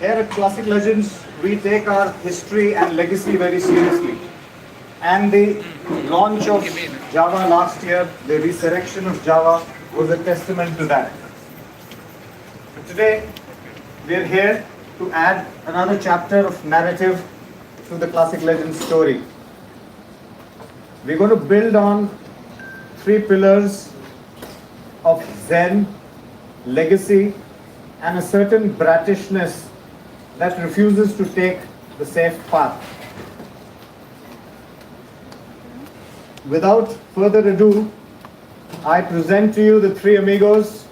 Here at Classic Legends, we take our history and legacy very seriously. And the launch of Java last year, the resurrection of Java, was a testament to that. Today, we are here to add another chapter of narrative to the Classic Legends story. We're going to build on three pillars of Zen, legacy, and a certain bratishness that refuses to take the safe path. Without further ado, I present to you the three amigos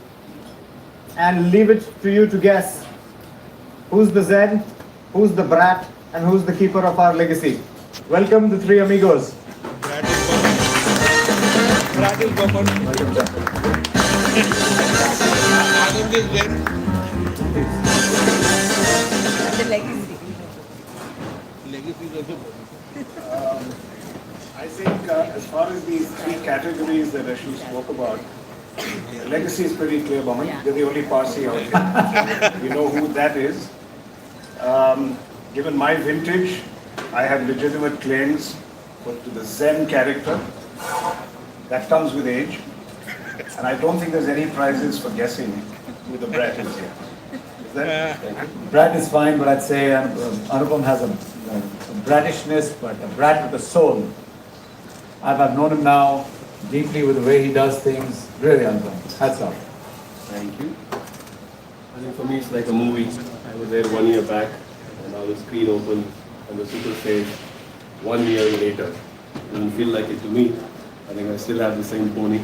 and leave it to you to guess who's the Zen, who's the brat, and who's the keeper of our legacy. Welcome the three amigos. Brat is common. Welcome, sir. Adam is Zen. The legacy. Legacy is also common. I think as far as these three categories that Ashu spoke about, legacy is pretty clear, Baman. They're the only Parsi out here. We know who that is. Given my vintage, I have legitimate claims to the Zen character. That comes with age. And I don't think there's any prizes for guessing who the brat is here. Is there? Brat is fine, but I'd say Anupam has a bratishness, but a brat with a soul. I've known him now deeply with the way he does things. Really, Anupam. Hats off. Thank you. I think for me it's like a movie. I was there 1 year back and now the screen opened and the super says 1 year later. It doesn't feel like it to me. I think I still have the same pony.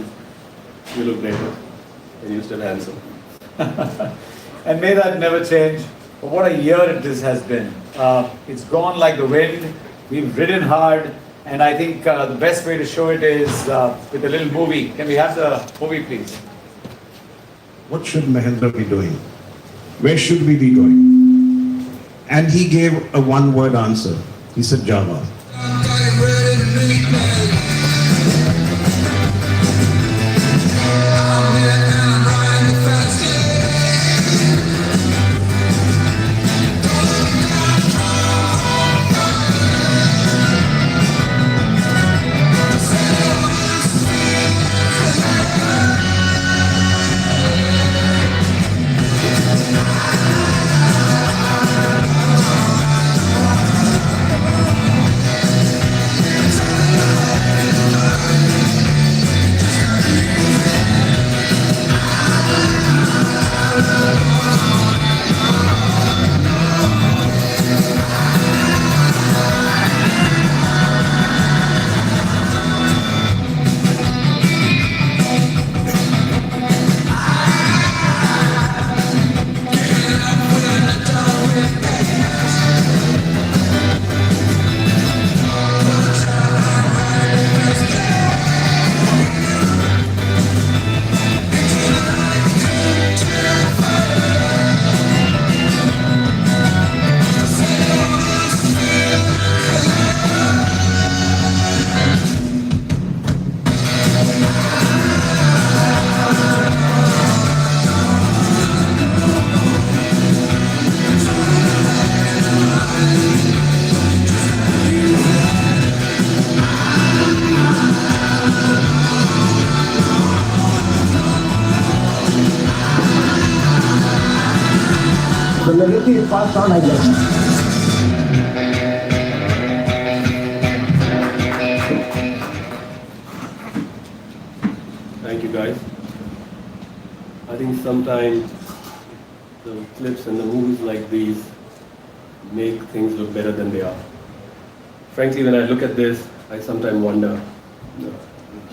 You look better and you're still handsome. And may that never change. But what a year this has been. It's gone like the wind. We've ridden hard. And I think the best way to show it is with a little movie. Can we have the movie, please? What should Mahendra be doing? Where should we be going? And he gave a one-word answer. He said Java. The legacy is passed on, I guess. Thank you guys. I think sometimes the clips and the movies like these make things look better than they are. Frankly, when I look at this, I sometimes wonder,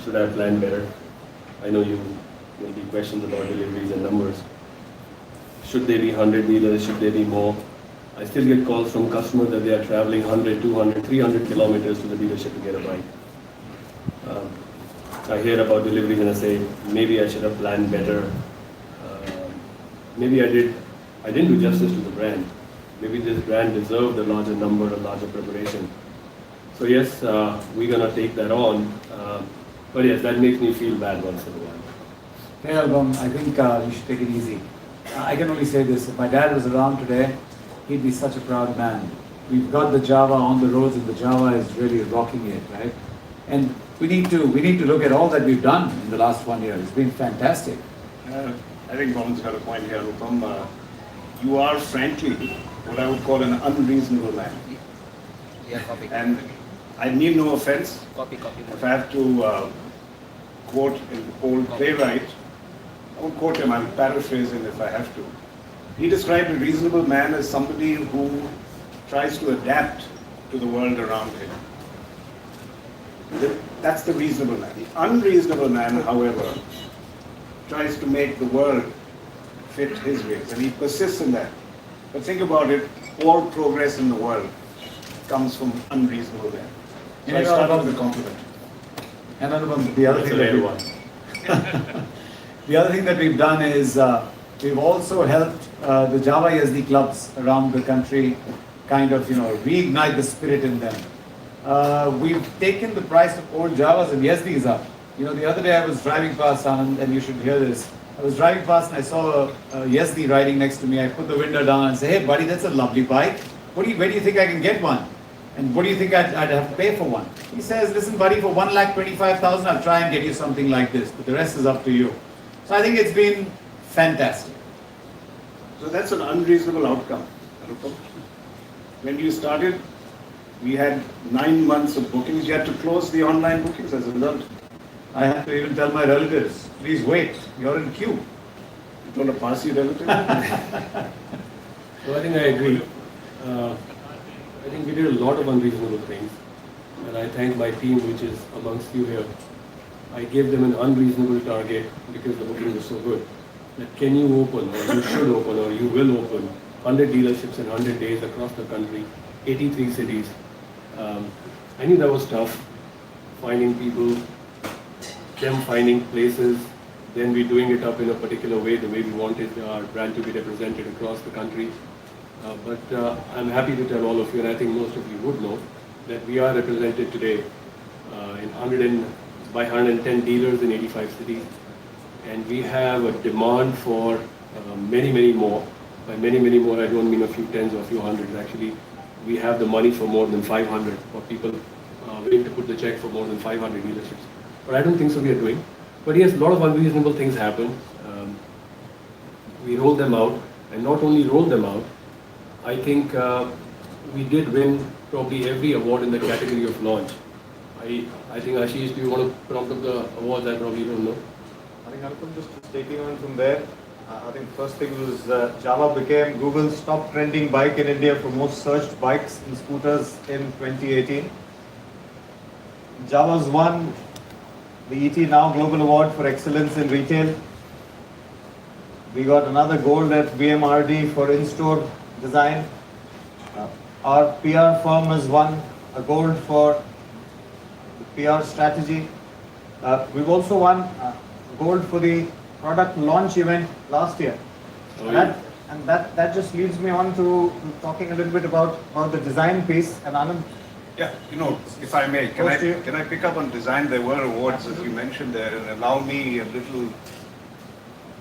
should I have planned better? I know you will be questions about deliveries and numbers. Should they be 100 dealers? Should they be more? I still get calls from customers that they are traveling 100, 200, 300 kilometers to the dealership to get a bike. I hear about deliveries and I say, maybe I should have planned better. Maybe I didn't do justice to the brand. Maybe this brand deserved a larger number, a larger preparation. So yes, we're gonna take that on. But yes, that makes me feel bad once in a while. Hey, Album, I think you should take it easy. I can only say this, if my dad was around today, he'd be such a proud man. We've got the Java on the roads, and the Java is really rocking it, right? And we need to look at all that we've done in the last 1 year. It's been fantastic. I think Roman's got a point here, Anupam. You are frankly what I would call an unreasonable man. Yeah, copy. And I mean no offense. Copy. If I have to quote an old playwright, I would quote him, I'll paraphrase him if I have to. He described a reasonable man as somebody who tries to adapt to the world around him. That's the reasonable man. The unreasonable man, however, tries to make the world fit his ways, and he persists in that. But think about it, all progress in the world comes from unreasonable men. So I start with a compliment. And Anupam, the other thing that the other thing that we've done is we've also helped the Java Yazdi clubs around the country kind of, reignite the spirit in them. We've taken the price of old Javas and Yazdis up. The other day I was driving past, Anand, and you should hear this. I was driving past and I saw a Yazdi riding next to me. I put the window down and say, "Hey buddy, that's a lovely bike. Where do you think I can get one? And what do you think I'd have to pay for one?" He says, "Listen buddy, for 1,25,000 I'll try and get you something like this, but the rest is up to you." So I think it's been fantastic. So that's an unreasonable outcome, Anupam. When you started, we had 9 months of bookings. You had to close the online bookings as a result. I had to even tell my relatives, "Please wait, you're in queue." You told a Parsi relative? So I think I agree. I think we did a lot of unreasonable things, and I thank my team, which is amongst you here. I gave them an unreasonable target because the booking was so good. That can you open, or you should open, or you will open 100 dealerships in 100 days across the country, 83 cities. I knew that was tough, finding people, them finding places, then we doing it up in a particular way, the way we wanted our brand to be represented across the country. But I'm happy to tell all of you, and I think most of you would know, that we are represented today by 110 dealers in 85 cities, and we have a demand for many more. By many more, I don't mean a few tens or a few hundreds. Actually, we have the money for more than 500, for people willing to put the check for more than 500 dealerships. But I don't think so we are doing. But yes, a lot of unreasonable things happen. We rolled them out, and not only rolled them out, I think we did win probably every award in the category of launch. I think Ashish, do you want to prompt up the awards? I probably don't know. I think Anupam, just taking on from there, I think first thing was Java became Google's top trending bike in India for most searched bikes and scooters in 2018. Java's won the ET Now Global Award for Excellence in Retail. We got another gold at VMRD for in-store design. Our PR firm has won a gold for the PR strategy. We've also won gold for the product launch event last year. And that just leads me on to talking a little bit about the design piece. And Anand, Yeah, if I may, can I pick up on design? There were awards, as you mentioned there, and allow me a little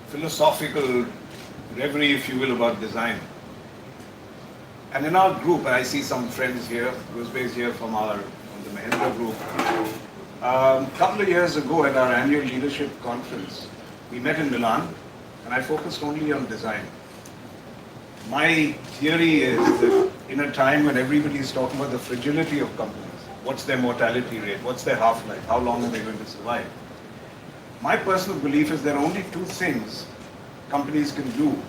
philosophical reverie, if you will, about design. And in our group, and I see some friends here, Rosbe's here from the Mahindra group. A couple of years ago at our annual leadership conference, we met in Milan, and I focused only on design. My theory is that in a time when everybody is talking about the fragility of companies, what's their mortality rate, what's their half-life, how long are they going to survive? My personal belief is there are only two things companies can do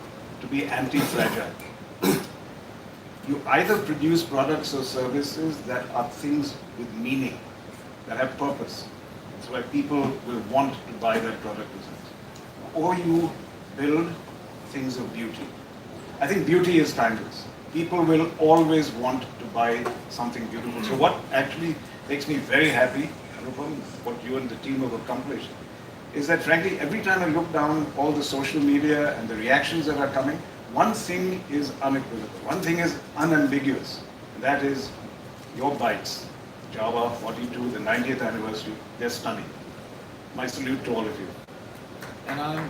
to be anti-fragile. You either produce products or services that are things with meaning, that have purpose. That's why people will want to buy that product or service. Or you build things of beauty. I think beauty is timeless. People will always want to buy something beautiful. So what actually makes me very happy, Anupam, what you and the team have accomplished, is that frankly, every time I look down all the social media and the reactions that are coming, one thing is unequivocal, one thing is unambiguous, and that is your bikes, Jawa 42, the 90th anniversary, they're stunning. My salute to all of you. And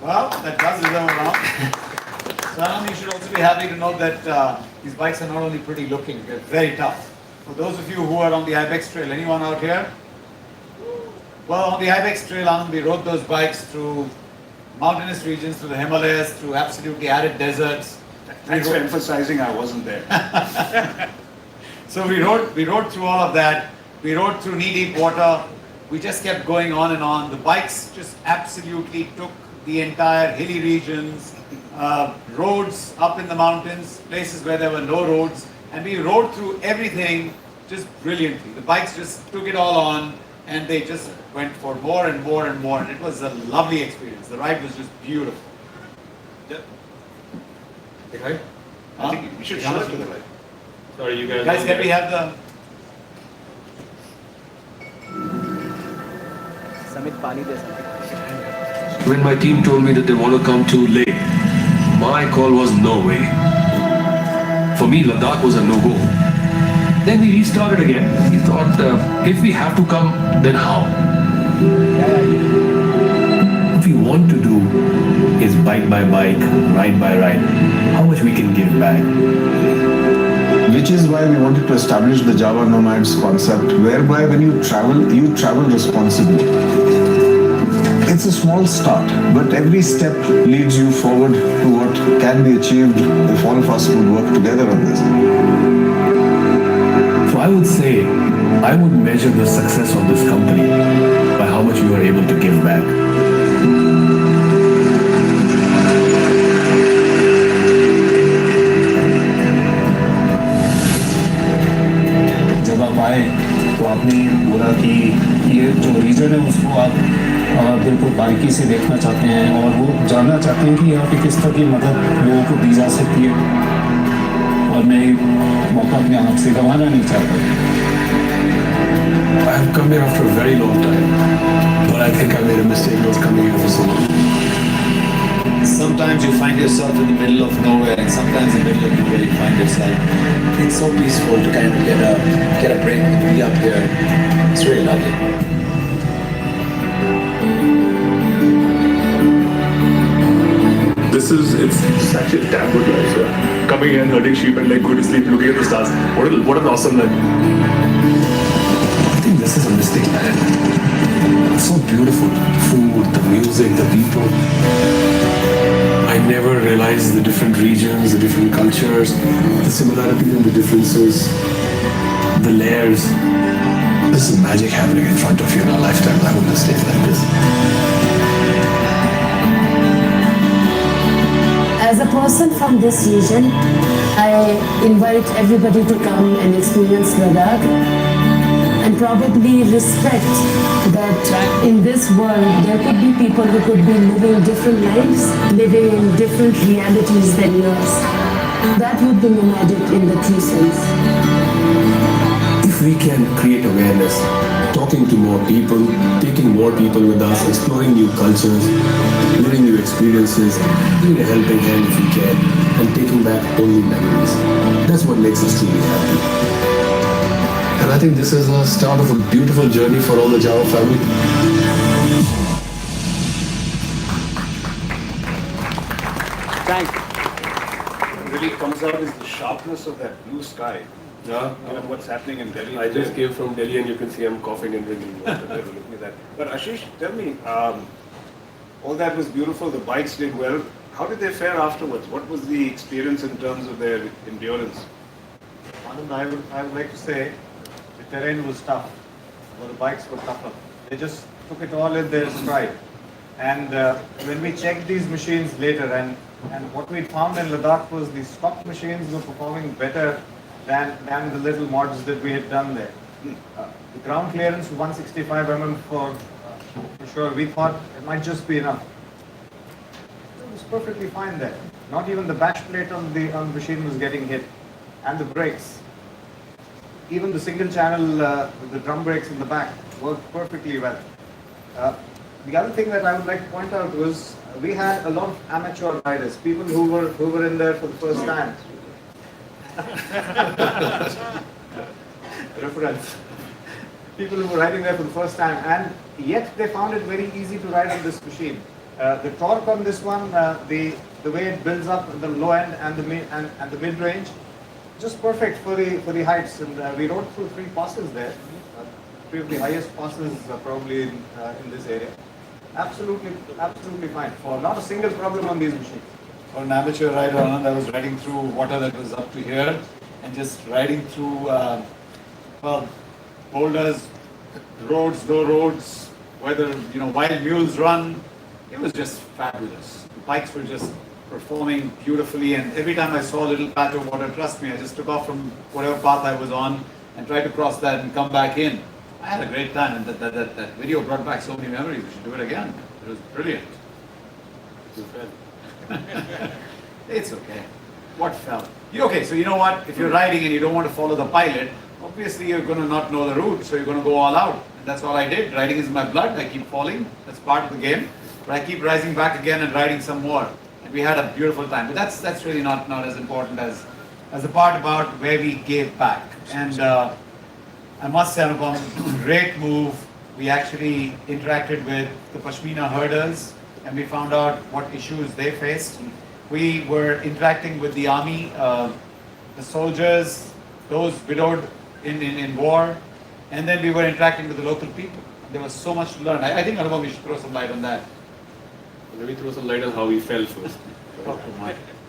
well, that does deserve a round. Sanam, you should also be happy to know that these bikes are not only pretty looking, they're very tough. For those of you who are on the Ibex Trail, anyone out here? Well, on the Ibex Trail, Anand, we rode those bikes through mountainous regions, through the Himalayas, through absolutely arid deserts. Thanks for emphasizing I wasn't there. So we rode through all of that. We rode through knee-deep water. We just kept going on and on. The bikes just absolutely took the entire hilly regions, roads up in the mountains, places where there were no roads, and we rode through everything just brilliantly. The bikes just took it all on, and they just went for more and more and more, and it was a lovely experience. The ride was just beautiful. Right? I think we should show it to the right. Sorry, you guys. Guys, can we have the... Samit Pani de Samit. When my team told me that they want to come to Leh, my call was no way. For me, Ladakh was a no-go. Then we restarted again. We thought, if we have to come, then how? What we want to do is bike by bike, ride by ride, how much we can give back. Which is why we wanted to establish the Java Nomads concept, whereby when you travel responsibly. It's a small start, but every step leads you forward to what can be achieved if all of us would work together on this. So I would say, I would measure the success of this company by how much we are able to give back. जब आप आए तो आपने बोला कि ये जो reason है उसको आप बिल्कुल बारीकी से देखना चाहते हैं और वो जानना चाहते हैं कि यहाँ पे किस तरह की मदद लोगों को दी जा सकती है और मैं मौका अपने आप से गंवाना नहीं चाहता. I have come here after a very long time, but I think I made a mistake not coming here for so long. Sometimes you find yourself in the middle of nowhere, and sometimes in the middle of nowhere you find yourself. It's so peaceful to kind of get a break and be up here. It's really lovely. It's actually a damn good life, yeah. Coming here and herding sheep and like going to sleep, looking at the stars. What an awesome life. I think this is a mistake, man. It's so beautiful. The food, the music, the people. I never realized the different regions, the different cultures, the similarities and the differences, the layers. This is magic happening in front of you in a lifetime. I wouldn't have stayed like this. As a person from this region, I invite everybody to come and experience Ladakh and probably respect that in this world there could be people who could be living different lives, living in different realities than yours. That would be nomadic in the true sense. If we can create awareness, talking to more people, taking more people with us, exploring new cultures, living new experiences, giving a helping hand if we can, and taking back only memories. That's what makes us truly happy. And I think this is the start of a beautiful journey for all the Jawa family. Thanks. What really comes out is the sharpness of that blue sky. Yeah. You know what's happening in Delhi. I just came from Delhi and you can see I'm coughing and drinking water. Look at that. But Ashish, tell me, all that was beautiful. The bikes did well. How did they fare afterwards? What was the experience in terms of their endurance? Anand, I would like to say the terrain was tough, but the bikes were tougher. They just took it all in their stride. And when we checked these machines later, and what we found in Ladakh was the stock machines were performing better than the little mods that we had done there. The ground clearance 165 mm for sure. We thought it might just be enough. It was perfectly fine there. Not even the bash plate on the machine was getting hit, and the brakes. Even the single channel, the drum brakes in the back worked perfectly well. The other thing that I would like to point out was we had a lot of amateur riders, people who were in there for the first time. Reference. People who were riding there for the first time, and yet they found it very easy to ride on this machine. The torque on this one, the way it builds up in the low end and the mid range, just perfect for the heights. And we rode through 3 passes there, 3 of the highest passes probably in this area. Absolutely fine. For not a single problem on these machines. For an amateur rider, I was riding through water that was up to here, and just riding through boulders, roads, no roads, whether wild mules run. It was just fabulous. The bikes were just performing beautifully, and every time I saw a little patch of water, trust me, I just took off from whatever path I was on and tried to cross that and come back in. I had a great time, and that video brought back so many memories. We should do it again. It was brilliant. It's okay. What fell? Okay, so you know what? If you're riding and you don't want to follow the pilot, obviously you're going to not know the route, so you're going to go all out. And that's all I did. Riding is in my blood. I keep falling. That's part of the game. But I keep rising back again and riding some more. And we had a beautiful time. But that's really not as important as the part about where we gave back. And I must say, Anupam, great move. We actually interacted with the Pashmina herders, and we found out what issues they faced. We were interacting with the army, the soldiers, those widowed in war, and then we were interacting with the local people. There was so much to learn. I think, Anupam, we should throw some light on that. Let me throw some light on how we fell first.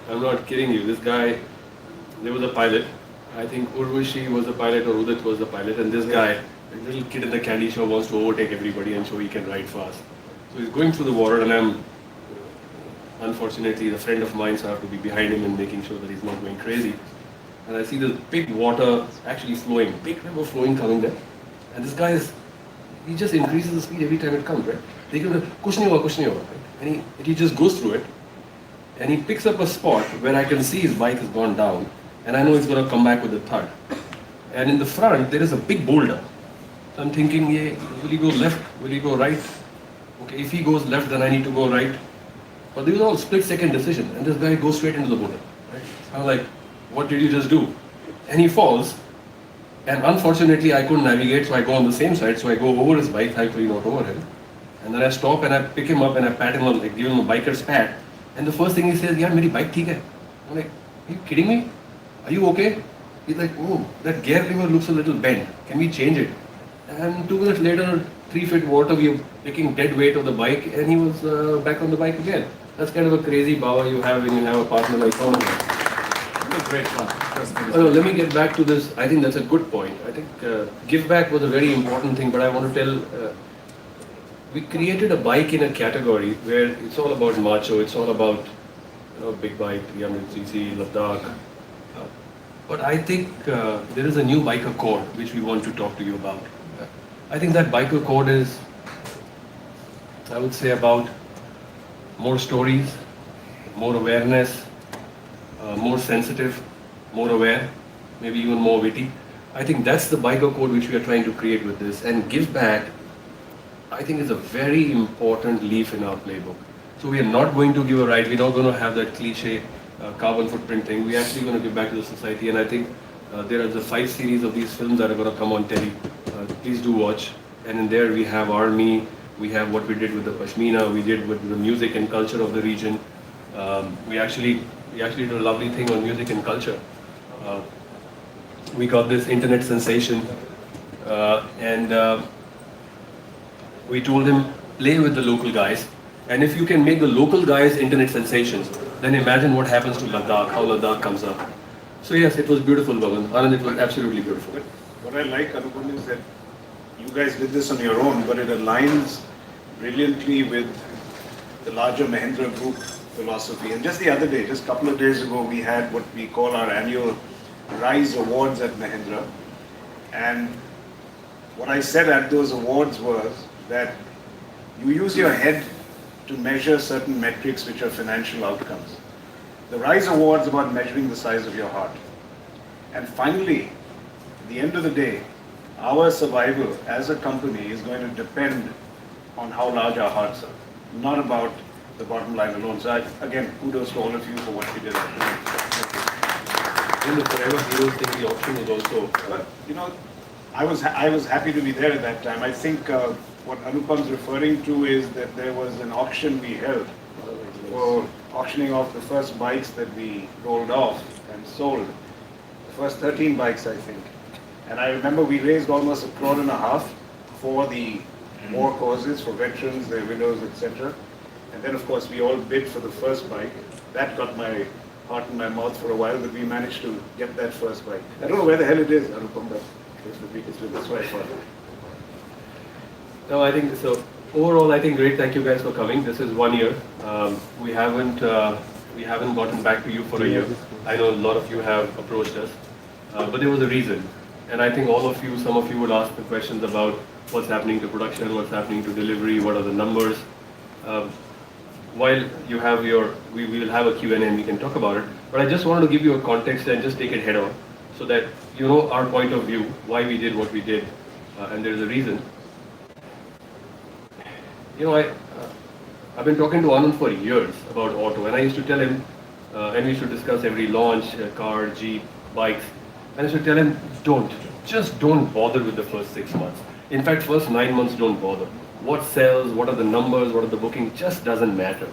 I'm not kidding you. This guy, there was a pilot. I think Urvashi was the pilot or Udit was the pilot, and this guy, a little kid in the candy shop, wants to overtake everybody and show he can ride fast. So he's going through the water, and unfortunately, the friend of mine, so I have to be behind him and making sure that he's not going crazy. And I see this big water actually flowing, big river flowing coming there. And this guy he just increases the speed every time it comes, right? They go, kuch nahi hua, right? And he just goes through it. And he picks up a spot where I can see his bike has gone down. And I know he's going to come back with a thud. And in the front, there is a big boulder. So I'm thinking, will he go left? Will he go right? Okay, if he goes left, then I need to go right. But these are all split-second decisions. And this guy goes straight into the boulder. Right? So I'm like, what did you just do? And he falls. And unfortunately, I couldn't navigate, so I go on the same side. So I go over his bike, thankfully not over him. And then I stop and I pick him up and I pat him on, like, give him a biker's pat. And the first thing he says, "Yeah, my bike theek hai." I'm like, are you kidding me? Are you okay? He's like, oh, that gear lever looks a little bent. Can we change it? And 2 minutes later, 3 feet water, we were taking dead weight of the bike, and he was back on the bike again. That's kind of a crazy power you have when you have a partner like Thomas. It was great fun. Let me get back to this. I think that's a good point. I think give back was a very important thing, but I want to tell, we created a bike in a category where it's all about macho, it's all about big bike, 300cc, Ladakh. But I think there is a new biker code which we want to talk to you about. I think that biker code is, I would say, about more stories, more awareness, more sensitive, more aware, maybe even more witty. I think that's the biker code which we are trying to create with this. And give back, I think, is a very important leaf in our playbook. So we are not going to give a ride, we're not going to have that cliche carbon footprint thing. We're actually going to give back to the society, and I think there are the 5 series of these films that are going to come on telly. Please do watch. And in there we have Army, we have what we did with the Pashmina, we did with the music and culture of the region. We actually did a lovely thing on music and culture. We got this internet sensation, and we told him, play with the local guys. And if you can make the local guys internet sensations, then imagine what happens to Ladakh, how Ladakh comes up. So yes, it was beautiful, Bhavan. Anand, it was absolutely beautiful. What I like, Anupam, is that you guys did this on your own, but it aligns brilliantly with the larger Mahindra Group philosophy. And just the other day, just a couple of days ago, we had what we call our annual Rise Awards at Mahindra. And what I said at those awards was that you use your head to measure certain metrics which are financial outcomes. The Rise Awards about measuring the size of your heart. And finally, at the end of the day, our survival as a company is going to depend on how large our hearts are, not about the bottom line alone. So again, kudos to all of you for what you did. In the Forever Heroes thing, the option is also... I was happy to be there at that time. I think what Anupam's referring to is that there was an auction we held for auctioning off the first bikes that we rolled off and sold. The first 13 bikes, I think. And I remember we raised almost $1.5 crore for the war causes, for veterans, their widows, etc. And then, of course, we all bid for the first bike. That got my heart in my mouth for a while, but we managed to get that first bike. I don't know where the hell it is, Anupam, but that's why I thought. No, I think so. Overall, I think great. Thank you guys for coming. This is 1 year. We haven't gotten back to you for a year. I know a lot of you have approached us, but there was a reason. And I think all of you, some of you would ask the questions about what's happening to production, what's happening to delivery, what are the numbers. While you have your, we will have a Q&A and we can talk about it. But I just wanted to give you a context and just take it head on, so that you know our point of view, why we did what we did, and there's a reason. You know, I've been talking to Anand for years about auto, and I used to tell him, and we used to discuss every launch, car, Jeep, bikes, and I used to tell him, just don't bother with the first 6 months. In fact, first 9 months, don't bother. What sells, what are the numbers, what are the bookings, just doesn't matter.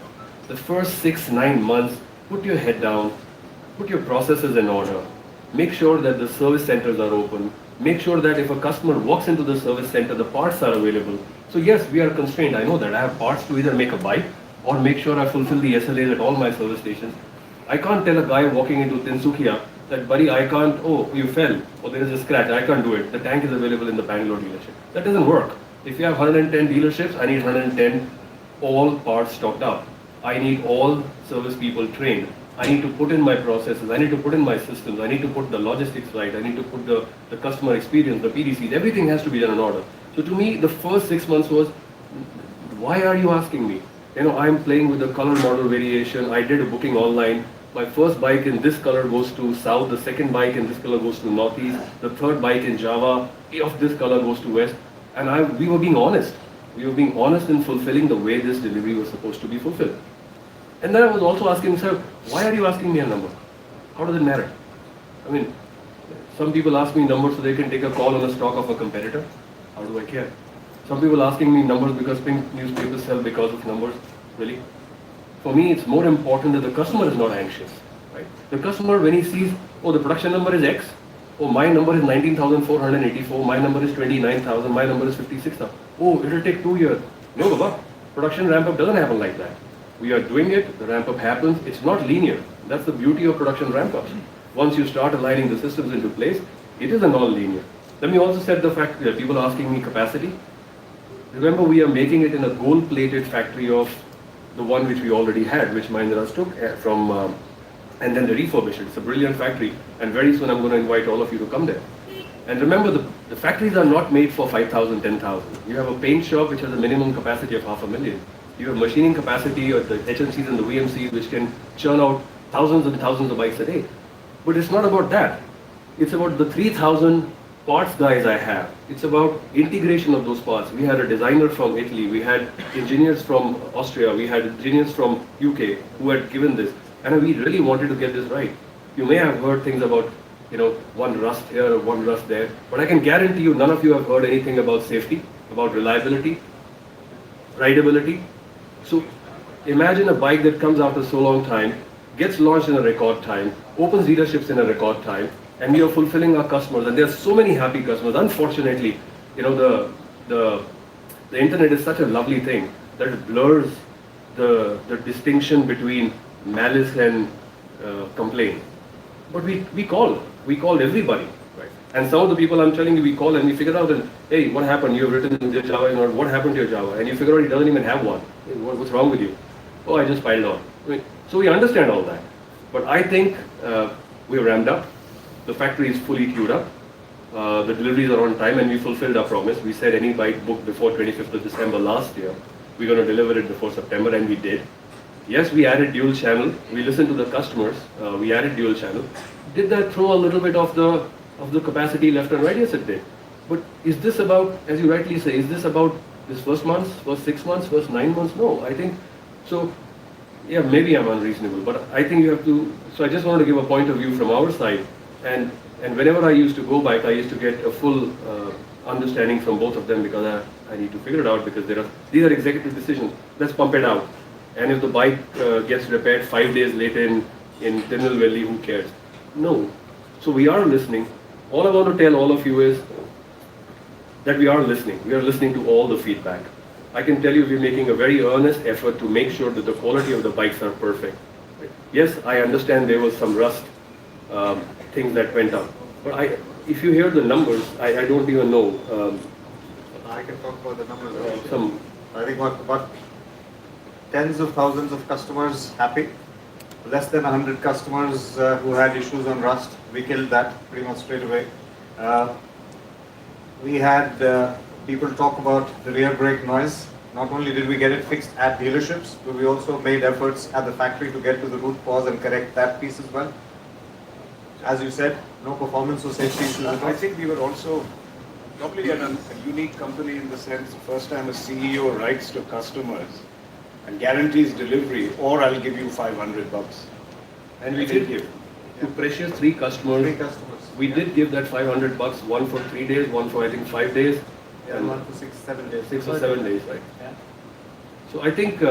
The first 6-9 months, put your head down, put your processes in order, make sure that the service centers are open, make sure that if a customer walks into the service center, the parts are available. So yes, we are constrained, I know that. I have parts to either make a bike or make sure I fulfill the SLAs at all my service stations. I can't tell a guy walking into Tinsukia that, buddy, I can't, oh, you fell, or there is a scratch, I can't do it. The tank is available in the Bangalore dealership. That doesn't work. If you have 110 dealerships, I need 110 all parts stocked up. I need all service people trained. I need to put in my processes, I need to put in my systems, I need to put the logistics right, I need to put the customer experience, the PDCs, everything has to be done in order. So to me, the first 6 months was, why are you asking me? You know, I'm playing with the color model variation, I did a booking online, my first bike in this color goes to south, the second bike in this color goes to northeast, the third bike in Java of this color goes to west, and we were being honest. We were being honest in fulfilling the way this delivery was supposed to be fulfilled. And then I was also asking myself, why are you asking me a number? How does it matter? I mean, some people ask me numbers so they can take a call on the stock of a competitor. How do I care? Some people asking me numbers because pink newspapers sell because of numbers. Really? For me, it's more important that the customer is not anxious. Right? The customer, when he sees, oh, the production number is X, oh, my number is 19,484, my number is 29,000, my number is 56,000. Oh, it'll take 2 years. No, Baba. Production ramp-up doesn't happen like that. We are doing it, the ramp-up happens, it's not linear. That's the beauty of production ramp-ups. Once you start aligning the systems into place, it is a non-linear. Let me also set the fact that people are asking me capacity. Remember, we are making it in a gold-plated factory of the one which we already had, which Mahindra took from, and then they refurbished it. It's a brilliant factory, and very soon I'm going to invite all of you to come there. And remember, the factories are not made for 5,000, 10,000. You have a paint shop which has a minimum capacity of 500,000. You have machining capacity or the HMCs and the VMCs which can churn out thousands and thousands of bikes a day. But it's not about that. It's about the 3,000 parts guys I have. It's about integration of those parts. We had a designer from Italy, we had engineers from Austria, we had engineers from UK who had given this. And we really wanted to get this right. You may have heard things about, you know, one rust here or one rust there, but I can guarantee you none of you have heard anything about safety, about reliability, rideability. So imagine a bike that comes after so long time, gets launched in a record time, opens dealerships in a record time, and we are fulfilling our customers. And there are so many happy customers. Unfortunately, you know, the internet is such a lovely thing that it blurs the distinction between malice and complaint. But we called everybody. Right? And some of the people I'm telling you, we call and we figure out that, hey, what happened? You have written your Java, what happened to your Java? And you figure out he doesn't even have one. Hey, what's wrong with you? Oh, I just piled on. I mean, so we understand all that. But I think we're ramped up. The factory is fully queued up. The deliveries are on time and we fulfilled our promise. We said any bike booked before 25th of December last year, we're going to deliver it before September, and we did. Yes, we added dual channel. We listened to the customers. We added dual channel. Did that throw a little bit of the capacity left and right? Yes, it did. But is this about, as you rightly say, is this about this first month, first 6 months, first 9 months? No, I think so. Yeah, maybe I'm unreasonable, but I think you have to. So I just wanted to give a point of view from our side. And whenever I used to go bike, I used to get a full understanding from both of them, because I need to figure it out, because these are executive decisions. Let's pump it out. And if the bike gets repaired 5 days later in Tirunelveli, who cares? No. So we are listening. All I want to tell all of you is that we are listening. We are listening to all the feedback. I can tell you we're making a very earnest effort to make sure that the quality of the bikes are perfect. Yes, I understand there was some rust, things that went up. But if you hear the numbers, I don't even know. I can talk about the numbers. I think what tens of thousands of customers happy. Less than 100 customers who had issues on rust. We killed that pretty much straight away. We had people talk about the rear brake noise. Not only did we get it fixed at dealerships, but we also made efforts at the factory to get to the root cause and correct that piece as well. As you said, no performance or safety issues at all. I think we were also probably a unique company in the sense the first time a CEO writes to customers and guarantees delivery, or I'll give you $500. And we did give to precious three customers. We did give that $500, one for 3 days, one for I think 5 days, and one for 7 days. 6 or 7 days, right? Yeah. So I think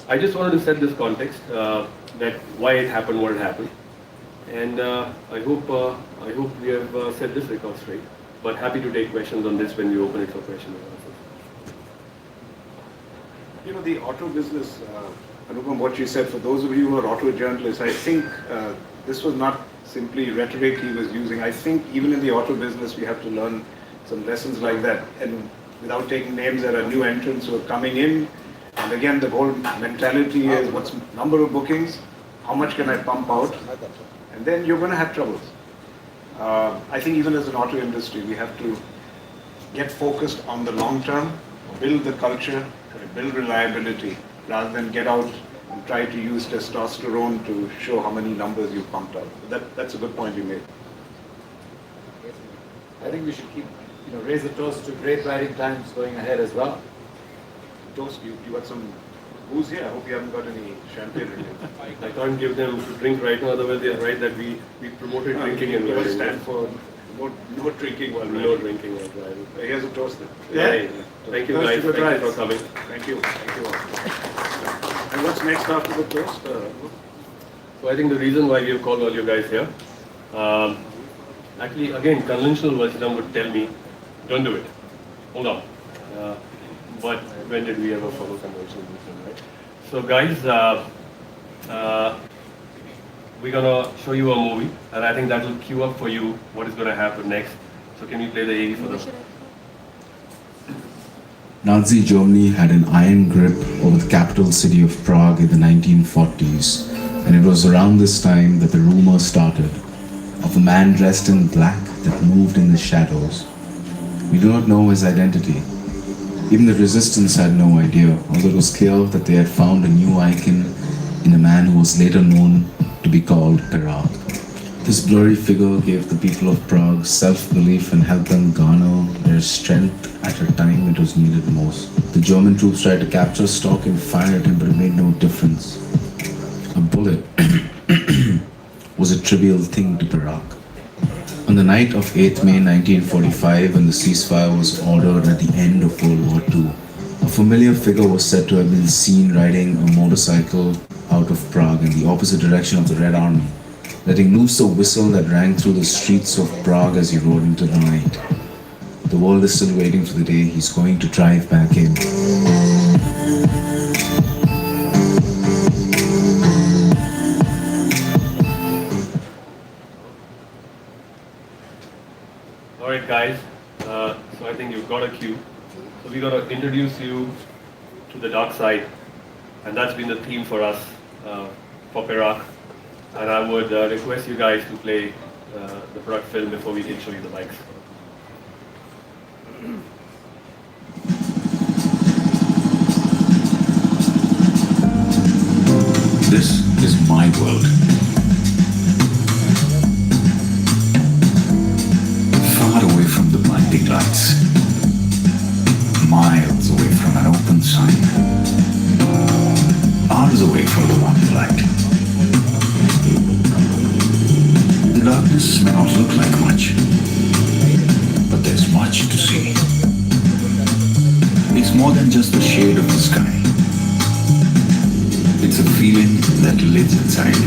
I just wanted to set this context that why it happened, what happened, and I hope we have set this record straight. But happy to take questions on this when we open it for questions and answers. You know, the auto business, Anupam, what you said, for those of you who are auto journalists, I think this was not simply rhetoric he was using. I think even in the auto business, we have to learn some lessons like that. And without taking names, there are new entrants who are coming in. And again, the whole mentality is what's number of bookings, how much can I pump out? And then you're going to have troubles. I think even as an auto industry, we have to get focused on the long term, build the culture, build reliability, rather than get out and try to use testosterone to show how many numbers you pumped out. That's a good point you made. I think we should keep, raise a toast to great riding times going ahead as well. Toast, you got some booze here? I hope you haven't got any champagne in it. I can't give them to drink right now, otherwise they're right that we promoted drinking and we riding. stand for no drinking while riding. No drinking while driving. Here's a toast then. Yeah. Thank you guys. Thank you for coming. Thank you. Thank you all. And what's next after the toast? So I think the reason why we have called all you guys here, actually again conventional wisdom would tell me, don't do it. Hold on. But when did we ever follow conventional wisdom, right? So guys, we're gonna show you a movie, and I think that will cue up for you what is gonna happen next. So can you play the AV for them? Nazi Germany had an iron grip over the capital city of Prague in the 1940s, and it was around this time that the rumor started of a man dressed in black that moved in the shadows. We do not know his identity. Even the resistance had no idea, although it was clear that they had found a new icon in a man who was later known to be called Perak. This blurry figure gave the people of Prague self-belief and helped them garner their strength at a time it was needed most. The German troops tried to capture Stock and fire at him, but it made no difference. A bullet was a trivial thing to Perak. On the night of 8th May 1945, when the ceasefire was ordered at the end of World War II, a familiar figure was said to have been seen riding a motorcycle out of Prague in the opposite direction of the Red Army, letting loose a whistle that rang through the streets of Prague as he rode into the night. The world is still waiting for the day he's going to drive back in. Alright guys, so I think you've got a cue. So we're going to introduce you to the dark side, and that's been the theme for us for Perak. And I would request you guys to play the Perak film before we can show you the bikes. This is my world. Far away from the blinding lights. Miles away from an open sign. Hours away from the one light. The darkness may not look like much, but there's much to see. more than just the shade of the sky. It's a feeling that lives inside,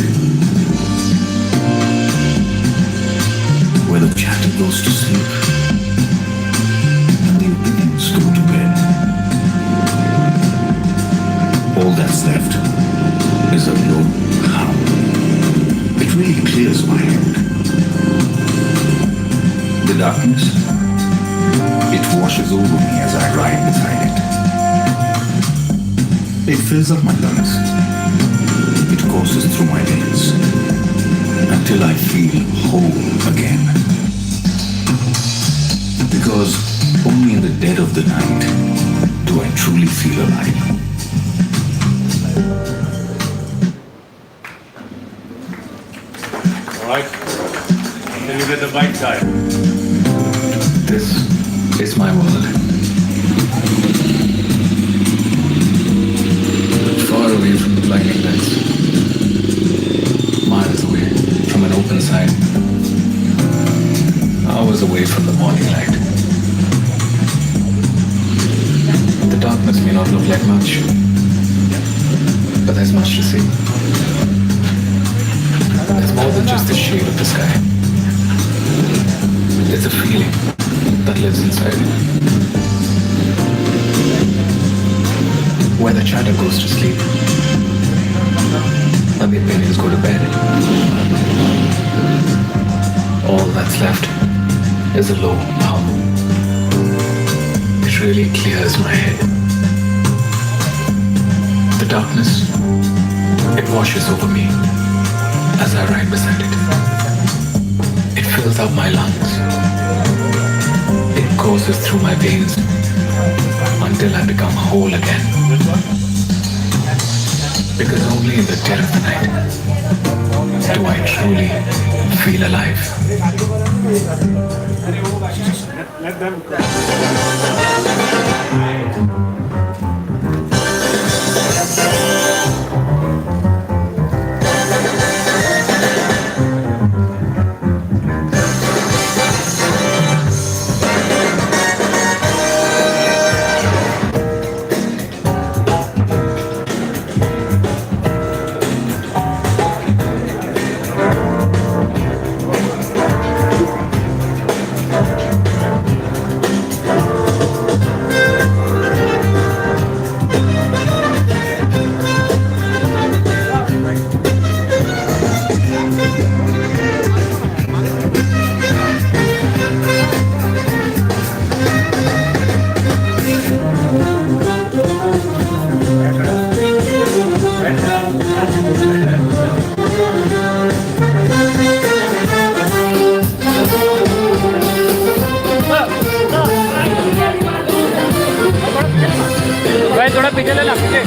where the chatter goes to sleep and the opinions go to bed. All that's left is a low hum. It really clears my head. The darkness, it washes over me as I ride beside it. It fills up my lungs. It courses through my veins until I feel whole again. Because only in the dead of the night do I truly feel alive. All right. Then you get the bike side. This is my world. Far away from the blinding lights. Miles away from an open sign. Hours away from the morning light. The darkness may not look like much, but there's much to see. It's more than just the shade of the sky. It's a feeling that lives inside. Where the chatter goes to sleep and the opinions go to bed. All that's left is a low hum. It really clears my head. The darkness, it washes over me as I ride beside it. It fills up my lungs. It courses through my veins until I become whole again. Because only in the dead of the night do I truly feel alive. Let them थोड़ा पीछे ले ला पीछे।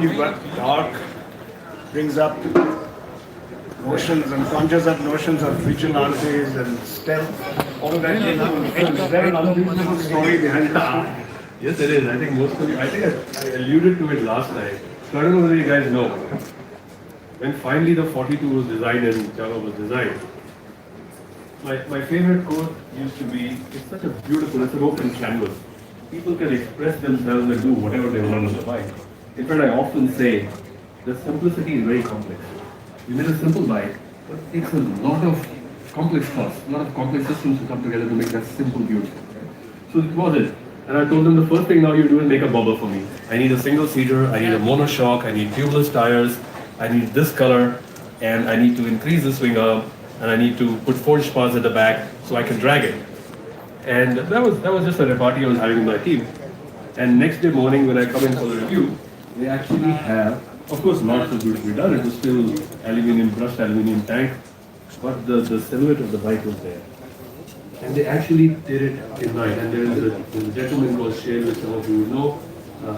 You've got dark, brings up notions and conjures up notions of vigilantes and stealth. All of that. Is there another beautiful story behind it? Yes, it is. I think most of you, I think I alluded to it last night. So I don't know whether you guys know. When finally the 42 was designed and Jawa was designed, my favorite quote used to be, it's such a beautiful, it's an open canvas. People can express themselves and do whatever they want on the bike. In fact, I often say, the simplicity is very complex. We made a simple bike, but it takes a lot of complex thoughts, a lot of complex systems to come together to make that simple beautiful. Right? So it was it. And I told them the first thing now you do is make a bubble for me. I need a single seater, I need a monoshock, I need tubeless tires, I need this color, and I need to increase the swing arm, and I need to put forged parts at the back so I can drag it. And that was just a repartee I was having with my team. And next day morning when I come in for the review, they actually have, of course not so beautifully done, it was still brushed aluminium tank, but the silhouette of the bike was there. And they actually did it in night. And there is a gentleman called Shane, which some of you would know.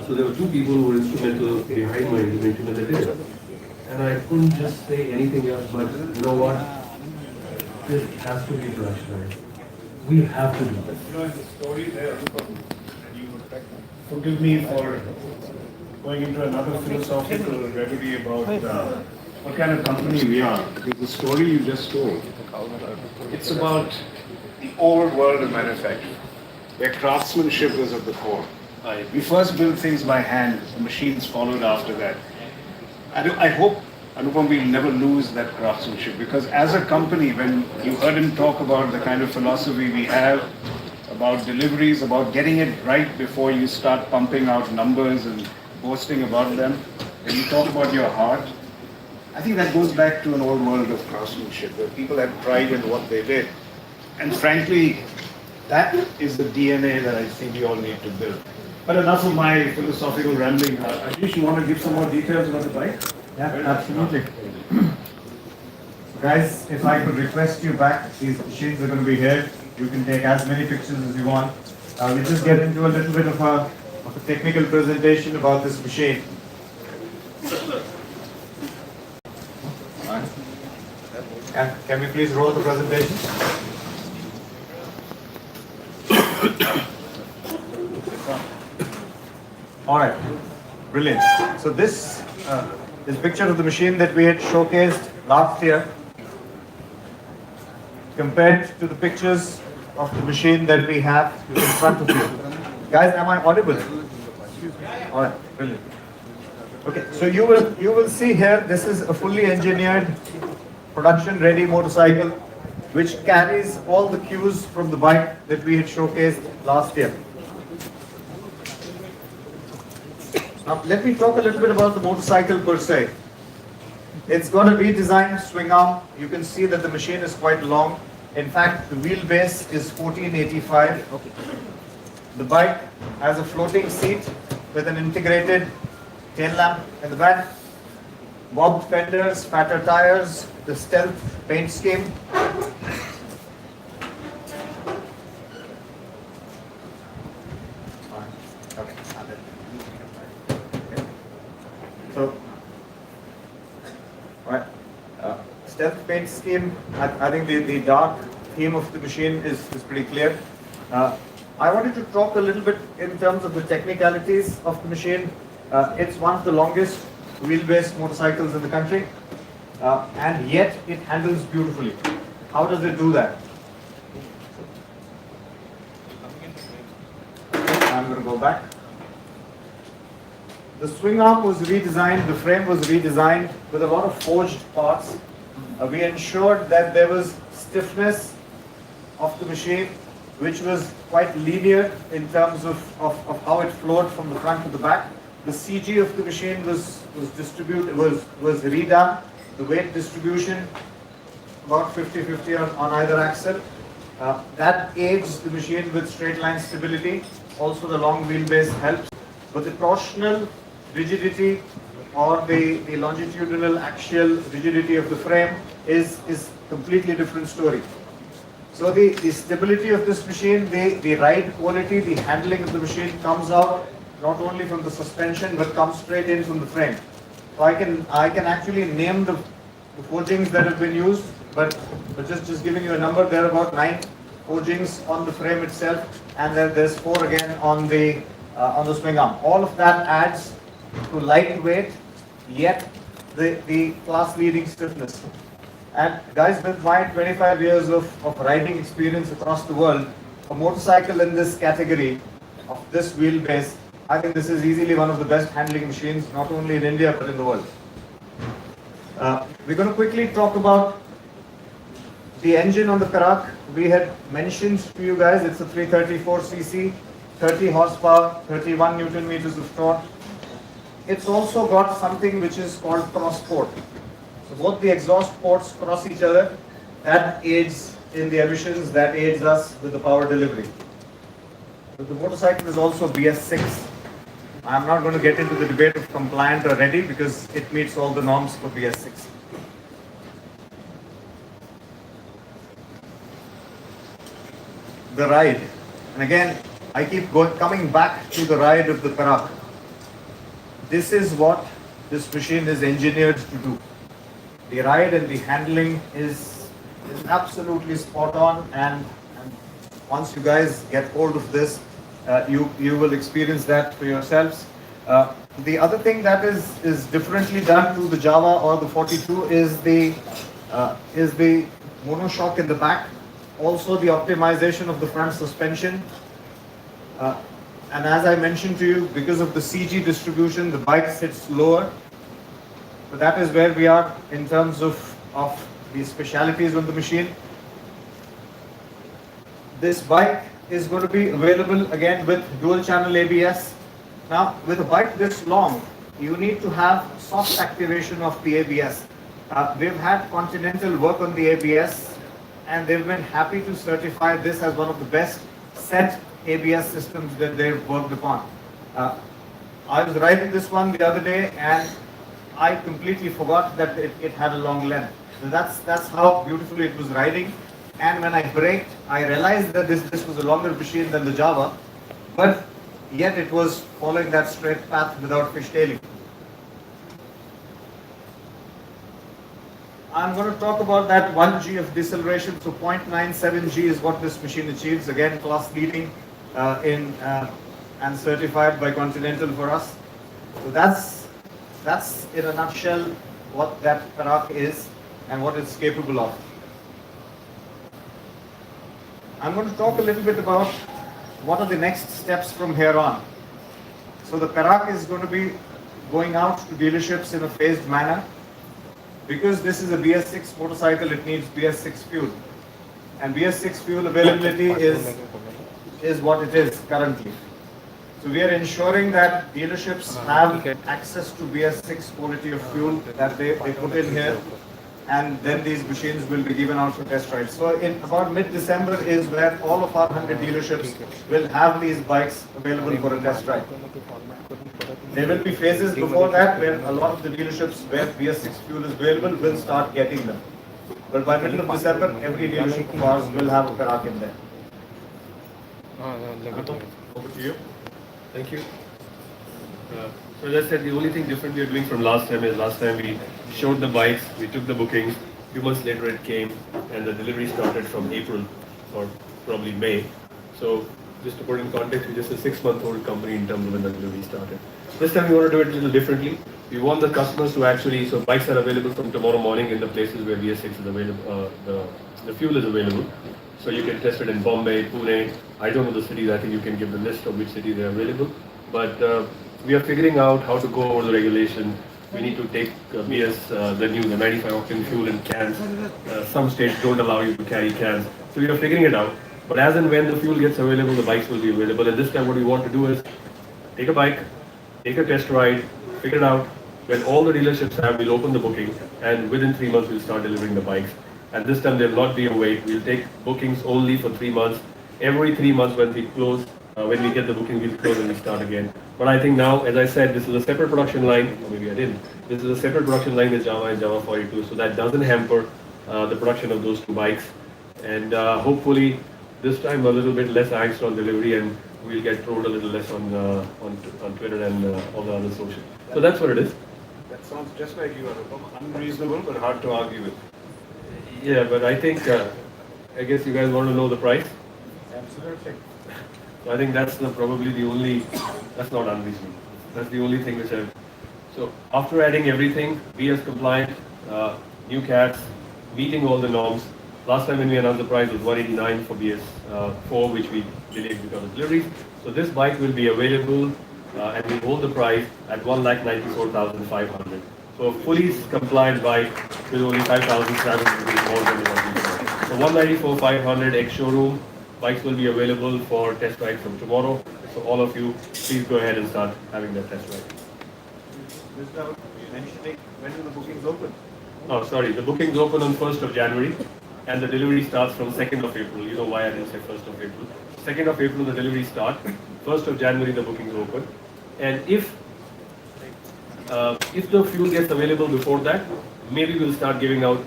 So there were two people who were instrumental behind my intervention and they did it. And I couldn't just say anything else, but you know what? This has to be productionized. We have to do this. You know, the story there, and you forgive me for going into another philosophical reverie about what kind of company we are. Because the story you just told, it's about the old world of manufacturing, where craftsmanship was at the core. We first built things by hand, the machines followed after that. I hope, Anupam, we'll never lose that craftsmanship, because as a company, when you heard him talk about the kind of philosophy we have, about deliveries, about getting it right before you start pumping out numbers and boasting about them, when you talk about your heart, I think that goes back to an old world of craftsmanship, where people had pride in what they did. And frankly, that is the DNA that I think we all need to build. But enough of my philosophical rambling. Ashish, you want to give some more details about the bike? Yeah, absolutely. Guys, if I could request you back, these machines are going to be here. You can take as many pictures as you want. We'll just get into a little bit of a technical presentation about this machine. Can we please roll the presentation? All right, brilliant. So this picture of the machine that we had showcased last year, compared to the pictures of the machine that we have in front of you. Guys, am I audible? All right, brilliant. Okay, so you will see here, this is a fully engineered, production-ready motorcycle, which carries all the cues from the bike that we had showcased last year. Now, let me talk a little bit about the motorcycle per se. It's got a redesigned swing arm. You can see that the machine is quite long. In fact, the wheelbase is 1485. The bike has a floating seat with an integrated tail lamp in the back, bobbed fenders, fatter tires, the stealth paint scheme. So, right, stealth paint scheme, I think the dark theme of the machine is pretty clear. I wanted to talk a little bit in terms of the technicalities of the machine. It's one of the longest wheelbase motorcycles in the country, and yet it handles beautifully. How does it do that? I'm going to go back. The swing arm was redesigned, the frame was redesigned with a lot of forged parts. We ensured that there was stiffness of the machine, which was quite linear in terms of how it flowed from the front to the back. The CG of the machine was redone. The weight distribution about 50-50 on either axle. That aids the machine with straight line stability. Also, the long wheelbase helps. But the torsional rigidity or the longitudinal axial rigidity of the frame is completely different story. So the stability of this machine, the ride quality, the handling of the machine comes out not only from the suspension but comes straight in from the frame. So I can actually name the forgings that have been used, but just giving you a number, there are about 9 forgings on the frame itself, and then there's 4 again on the swing arm. All of that adds to lightweight, yet the class-leading stiffness. And guys, with my 25 years of riding experience across the world, a motorcycle in this category of this wheelbase, I think this is easily one of the best handling machines, not only in India but in the world. We're going to quickly talk about the engine on the Perak. We had mentioned to you guys, it's a 334cc, 30 horsepower, 31 Newton meters of torque. It's also got something which is called cross port. So both the exhaust ports cross each other. That aids in the emissions that aids us with the power delivery. But the motorcycle is also BS6. I'm not going to get into the debate of compliant or ready because it meets all the norms for BS6. The ride, and again, I keep coming back to the ride of the Perak. This is what this machine is engineered to do. The ride and the handling is absolutely spot on, and once you guys get hold of this, you will experience that for yourselves. The other thing that is differently done to the Java or the 42 is the monoshock in the back, also the optimization of the front suspension. And as I mentioned to you, because of the CG distribution, the bike sits lower. So that is where we are in terms of the specialities on the machine. This bike is going to be available again with dual channel ABS. Now, with a bike this long, you need to have soft activation of the ABS. We've had Continental work on the ABS, and they've been happy to certify this as one of the best set ABS systems that they've worked upon. I was riding this one the other day, and I completely forgot that it had a long length. So that's how beautifully it was riding. And when I braked, I realized that this was a longer machine than the Java, but yet it was following that straight path without fishtailing. I'm going to talk about that 1G of deceleration. So 0.97 G is what this machine achieves. Again, class leading and certified by Continental for us. So that's in a nutshell what that Perak is and what it's capable of. I'm going to talk a little bit about what are the next steps from here on. So the Perak is going to be going out to dealerships in a phased manner. Because this is a BS6 motorcycle, it needs BS6 fuel. And BS6 fuel availability is what it is currently. So we are ensuring that dealerships have access to BS6 quality of fuel that they put in here. And then these machines will be given out for test rides. So in about mid-December is where all of our 100 dealerships will have these bikes available for a test ride. There will be phases before that where a lot of the dealerships where BS6 fuel is available will start getting them. But by middle of December, every dealership of ours will have a Perak in there. Over to you. Thank you. So as I said, the only thing different we are doing from last time is last time we showed the bikes, we took the bookings, a few months later it came and the delivery started from April or probably May. So just to put in context, we're just a 6-month-old company in terms of when the delivery started. This time we want to do it a little differently. We want the customers to actually, so bikes are available from tomorrow morning in the places where BS6 is available, the fuel is available. So you can test it in Bombay, Pune. I don't know the cities, I think you can give the list of which cities they are available. But we are figuring out how to go over the regulation. We need to take BS, the 95 octane fuel in cans. Some states don't allow you to carry cans. So we are figuring it out. But as and when the fuel gets available, the bikes will be available. And this time what we want to do is take a bike, take a test ride, figure it out. When all the dealerships have, we'll open the booking, and within 3 months we'll start delivering the bikes. And this time there will not be a wait. We'll take bookings only for 3 months. Every 3 months when we close, when we get the booking, we'll close and we start again. But I think now, as I said, this is a separate production line. Or maybe I didn't. This is a separate production line with Java and Java 42, so that doesn't hamper the production of those 2 bikes. And hopefully, this time a little bit less angst on delivery, and we'll get trolled a little less on Twitter and all the other social. So that's what it is. That sounds just like you are unreasonable but hard to argue with. Yeah, but I think, I guess you guys want to know the price? Absolutely. So I think that's probably the only, that's not unreasonable. That's the only thing which I've, so after adding everything, BS compliant, new cats, meeting all the norms. Last time when we announced the price was 189 for BS4, which we delayed because of deliveries. So this bike will be available and we hold the price at 1,94,500. So a fully compliant bike with only 5,700 rupees more than what we said. So 194,500 ex-showroom. Bikes will be available for test ride from tomorrow. So all of you, please go ahead and start having that test ride. Mentioning when do the bookings open? Oh, sorry. The bookings open on 1st of January. and the delivery starts from 2nd of April. You know why I didn't say 1st of April. 2nd of April, the delivery start. 1st of January, the bookings open. And if the fuel gets available before that, maybe we'll start giving out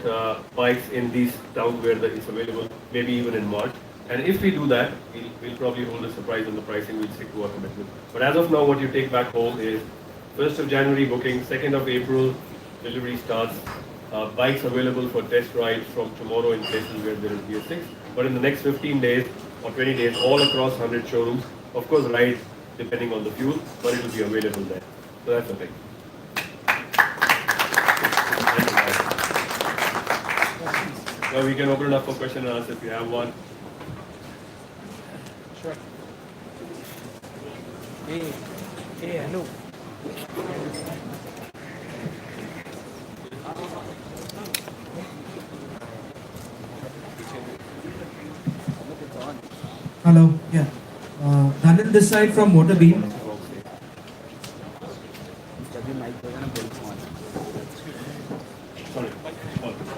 bikes in these towns where that is available, maybe even in March. And if we do that, we'll probably hold a surprise on the pricing. We'll stick to our commitment. But as of now, what you take back home is 1st of January booking, 2nd of April delivery starts. Bikes available for test rides from tomorrow in places where there is BS6. But in the next 15 days or 20 days, all across 100 showrooms, of course, rides depending on the fuel, but it will be available there. So that's the thing. Now we can open it up for question and answer if you have one. Sure. Hey, hello. Hello, yeah. Dhanil this side from Motorbeam.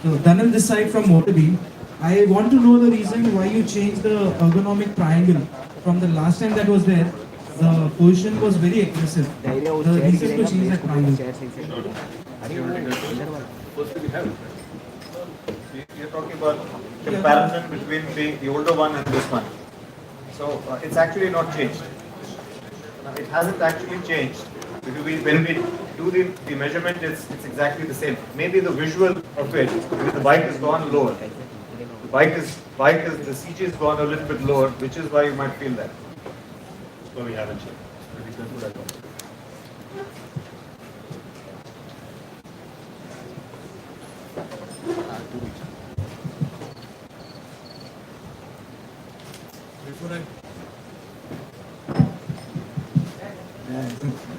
So Dhanil this side from Motorbeam. I want to know the reason why you changed the ergonomic triangle. From the last time that was there, the position was very aggressive. The reason to change that triangle. You're talking about comparison between the older one and this one. So it's actually not changed. It hasn't actually changed. Because when we do the measurement, it's exactly the same. Maybe the visual of it, because the bike has gone lower. The CG has gone a little bit lower, which is why you might feel that. So we haven't changed. That's what I thought.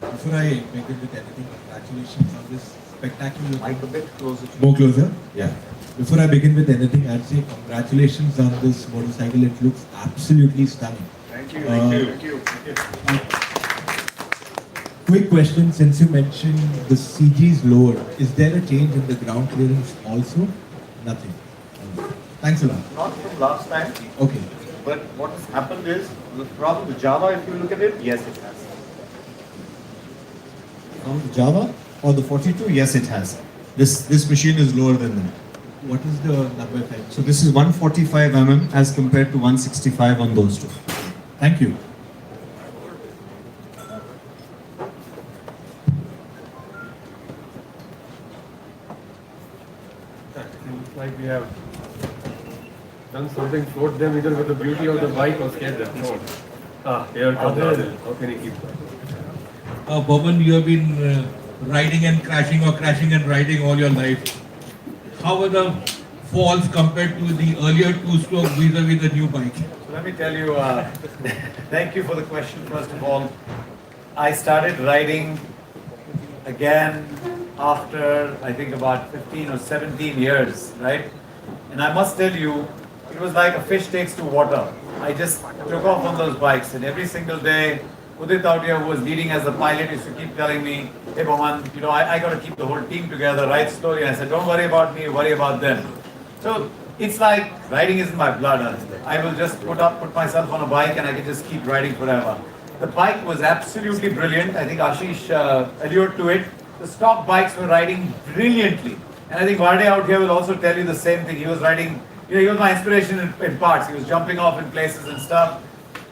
Before I begin with anything, congratulations on this spectacular. Mic a bit closer. More closer? Yeah. Before I begin with anything, I'd say congratulations on this motorcycle. It looks absolutely stunning. Thank you. Thank you. Quick question, since you mentioned the CG is lower, is there a change in the ground clearance also? Nothing. Thanks a lot. Not from last time. Okay. But what has happened is, from the Java, if you look at it, yes, it has. From the Java or the 42? Yes, it has. This machine is lower than that. What is the number effect? So this is 145 mm as compared to 165 on those two. Thank you. Looks like we have done something, floored them either with the beauty of the bike or scared them. Here comes Adil. How can he keep that? Boban, you have been riding and crashing or crashing and riding all your life. How are the falls compared to the earlier two-stroke vis-a-vis the new bike? So let me tell you, thank you for the question first of all. I started riding again after I think about 15 or 17 years, right? And I must tell you, it was like a fish takes to water. I just took off on those bikes and every single day, Udit out here, who was leading as the pilot, used to keep telling me, hey Boman, you know, I got to keep the whole team together, ride slowly. And I said, don't worry about me, worry about them. So it's like riding is in my blood. I will just put myself on a bike and I can just keep riding forever. The bike was absolutely brilliant. I think Ashish allured to it. The stock bikes were riding brilliantly. And I think Varde out here will also tell you the same thing. He was riding, you know, he was my inspiration in parts. He was jumping off in places and stuff.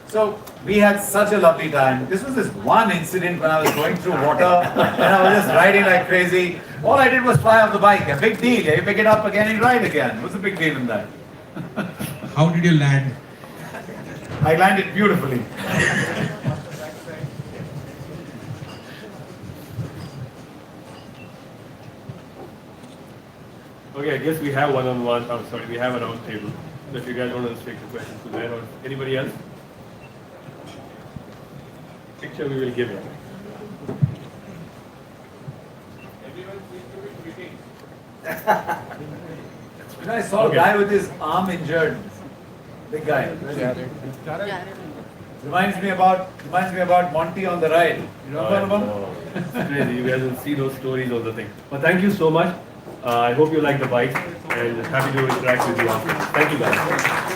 So we had such a lovely time. This was this one incident when I was going through water and I was just riding like crazy. All I did was fly off the bike. A big deal. You pick it up again and ride again. What's the big deal in that? How did you land? I landed beautifully. Okay, I guess we have one-on-one. Oh, sorry, we have a round table. So if you guys want to restrict the questions to that or anybody else? Picture we will give you. You know, I saw a guy with his arm injured. Big guy. Reminds me about Monty on the ride. You remember? It's crazy. You guys will see those stories of the thing. But thank you so much. I hope you like the bike and happy to interact with you after. Thank you guys.